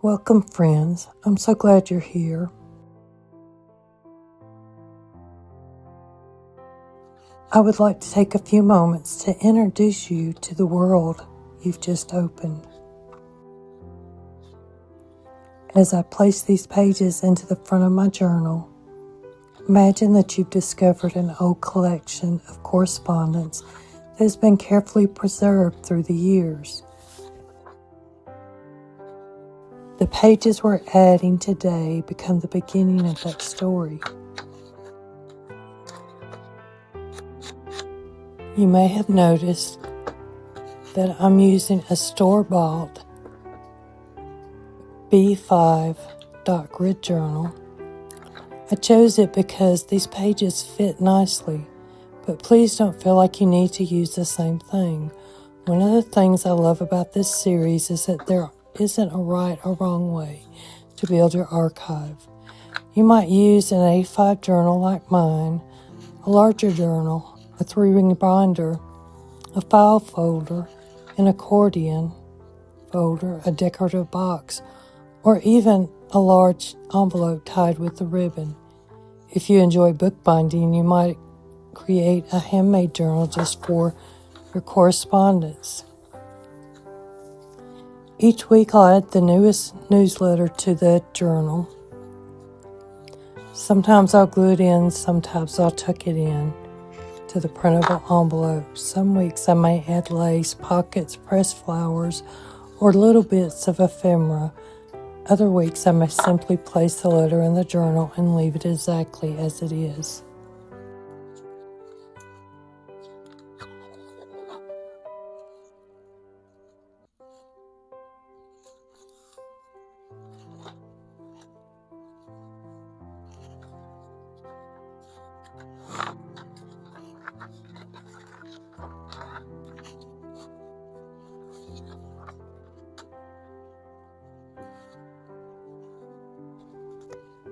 Welcome, friends. I'm so glad you're here. I would like to take a few moments to introduce you to the world you've just opened. As I place these pages into the front of my journal, imagine that you've discovered an old collection of correspondence that has been carefully preserved through the years. The pages we're adding today become the beginning of that story. You may have noticed that I'm using a store-bought B5 dot grid journal. I chose it because these pages fit nicely, but please don't feel like you need to use the same thing. One of the things I love about this series is that there isn't a right or wrong way to build your archive. You might use an A5 journal like mine, a larger journal, a 3-ring binder, a file folder, an accordion folder, a decorative box, or even a large envelope tied with a ribbon. If you enjoy bookbinding, you might create a handmade journal just for your correspondence. Each week I'll add the newest newsletter to the journal. Sometimes I'll glue it in, sometimes I'll tuck it in to the printable envelope. Some weeks I may add lace, pockets, pressed flowers, or little bits of ephemera. Other weeks I may simply place the letter in the journal and leave it exactly as it is.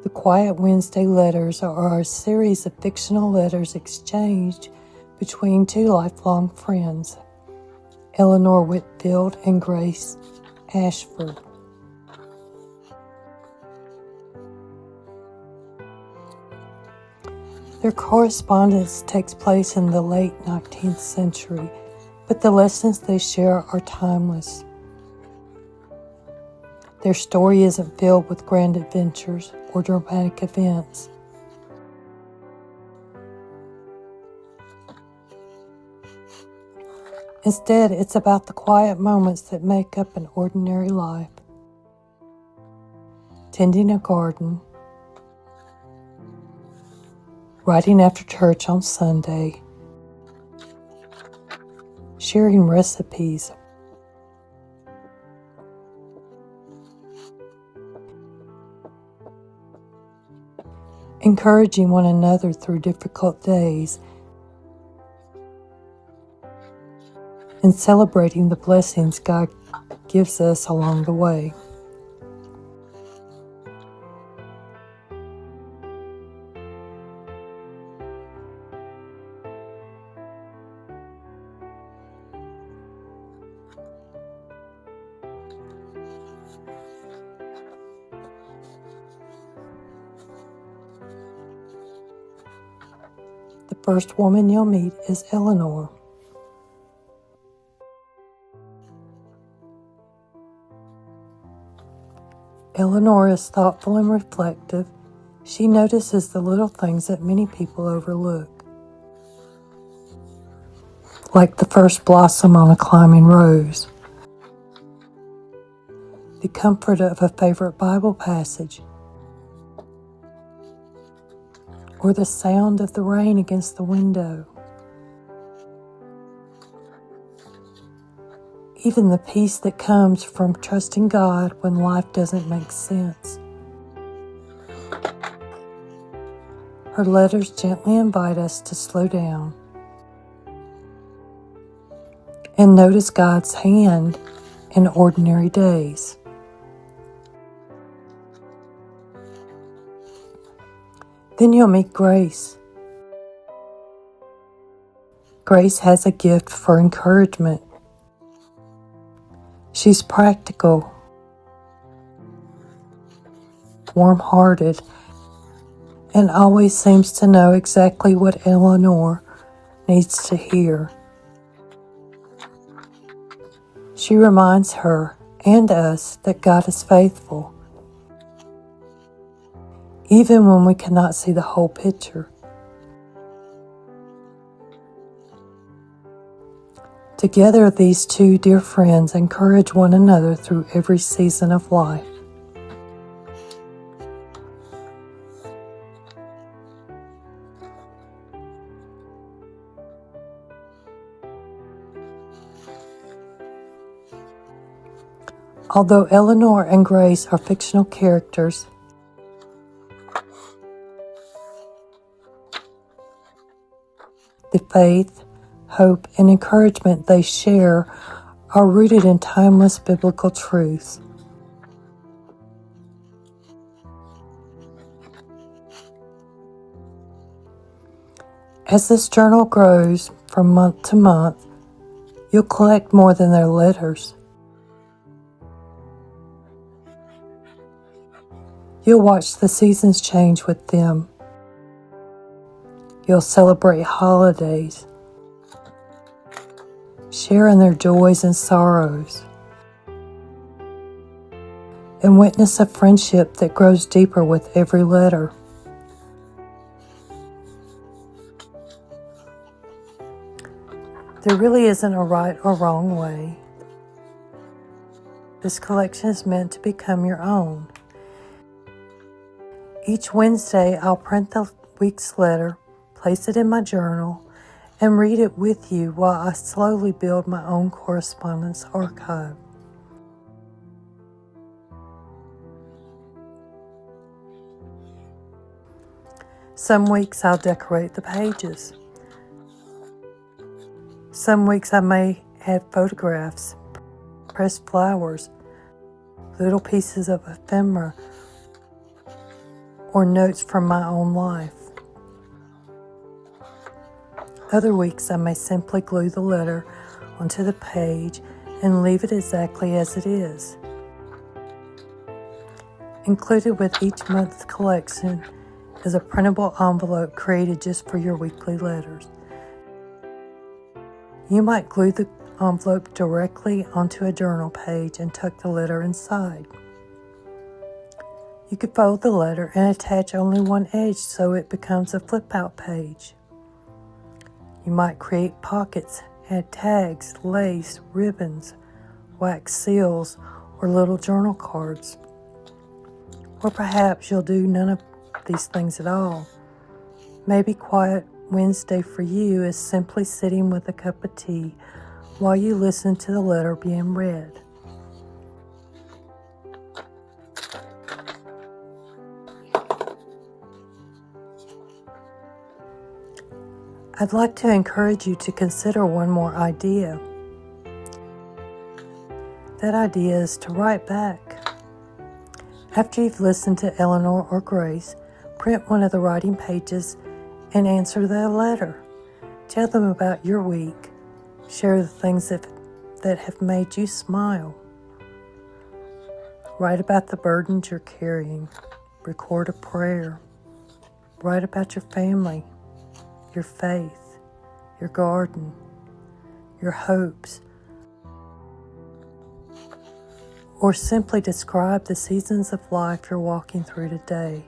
The Quiet Wednesday letters are a series of fictional letters exchanged between two lifelong friends, Eleanor Whitfield and Grace Ashford. Their correspondence takes place in the late 19th century, but the lessons they share are timeless. Their story isn't filled with grand adventures or dramatic events. Instead, it's about the quiet moments that make up an ordinary life. Tending a garden, writing after church on Sunday, sharing recipes, encouraging one another through difficult days, and celebrating the blessings God gives us along the way. The first woman you'll meet is Eleanor. Eleanor is thoughtful and reflective. She notices the little things that many people overlook, like the first blossom on a climbing rose, the comfort of a favorite Bible passage, or the sound of the rain against the window. Even the peace that comes from trusting God when life doesn't make sense. Her letters gently invite us to slow down and notice God's hand in ordinary days. Then you'll meet Grace. Grace has a gift for encouragement. She's practical, warm-hearted and always seems to know exactly what Eleanor needs to hear. She reminds her and us that God is faithful, even when we cannot see the whole picture. Together, these two dear friends encourage one another through every season of life. Although Eleanor and Grace are fictional characters, the faith, hope, and encouragement they share are rooted in timeless biblical truths. As this journal grows from month to month, you'll collect more than their letters. You'll watch the seasons change with them. You'll celebrate holidays, share in their joys and sorrows, and witness a friendship that grows deeper with every letter. There really isn't a right or wrong way. This collection is meant to become your own. Each Wednesday, I'll print the week's letter, place it in my journal, and read it with you while I slowly build my own correspondence archive. Some weeks I'll decorate the pages. Some weeks I may add photographs, pressed flowers, little pieces of ephemera, or notes from my own life. Other weeks I may simply glue the letter onto the page and leave it exactly as it is. Included with each month's collection is a printable envelope created just for your weekly letters. You might glue the envelope directly onto a journal page and tuck the letter inside. You could fold the letter and attach only one edge so it becomes a flip-out page. You might create pockets, add tags, lace, ribbons, wax seals, or little journal cards. Or perhaps you'll do none of these things at all. Maybe Quiet Wednesday for you is simply sitting with a cup of tea while you listen to the letter being read. I'd like to encourage you to consider one more idea. That idea is to write back. After you've listened to Eleanor or Grace, print one of the writing pages and answer their letter. Tell them about your week. Share the things that have made you smile. Write about the burdens you're carrying. Record a prayer. Write about your family, your faith, your garden, your hopes, or simply describe the seasons of life you're walking through today.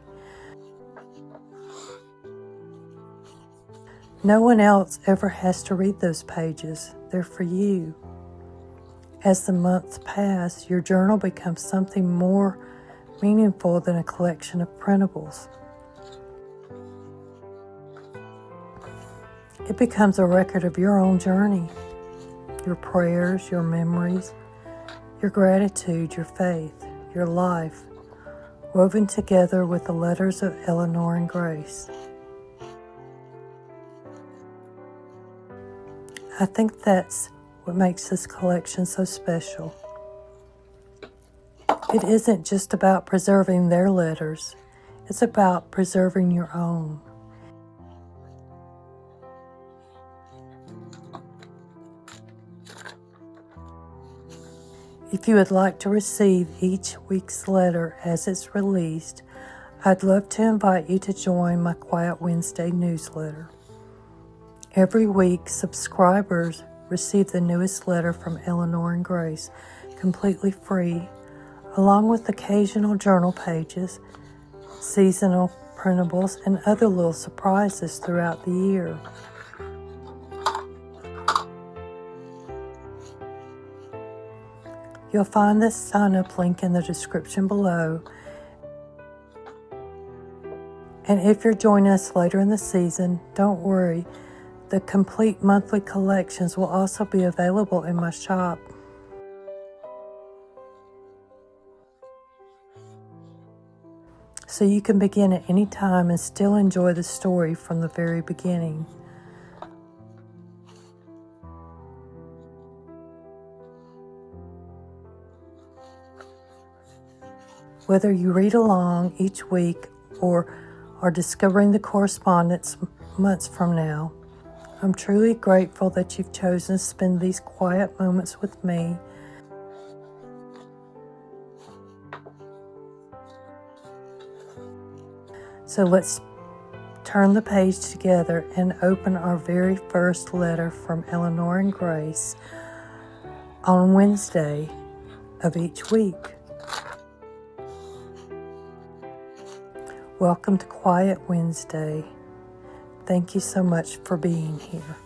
No one else ever has to read those pages. They're for you. As the months pass, your journal becomes something more meaningful than a collection of printables. It becomes a record of your own journey, your prayers, your memories, your gratitude, your faith, your life, woven together with the letters of Eleanor and Grace. I think that's what makes this collection so special. It isn't just about preserving their letters, it's about preserving your own. If you would like to receive each week's letter as it's released, I'd love to invite you to join my Quiet Wednesday newsletter. Every week, subscribers receive the newest letter from Eleanor and Grace, completely free, along with occasional journal pages, seasonal printables, and other little surprises throughout the year. You'll find the sign-up link in the description below. And if you're joining us later in the season, don't worry. The complete monthly collections will also be available in my shop. So you can begin at any time and still enjoy the story from the very beginning. Whether you read along each week or are discovering the correspondence months from now, I'm truly grateful that you've chosen to spend these quiet moments with me. So let's turn the page together and open our very first letter from Eleanor and Grace on Wednesday of each week. Welcome to Quiet Wednesday. Thank you so much for being here.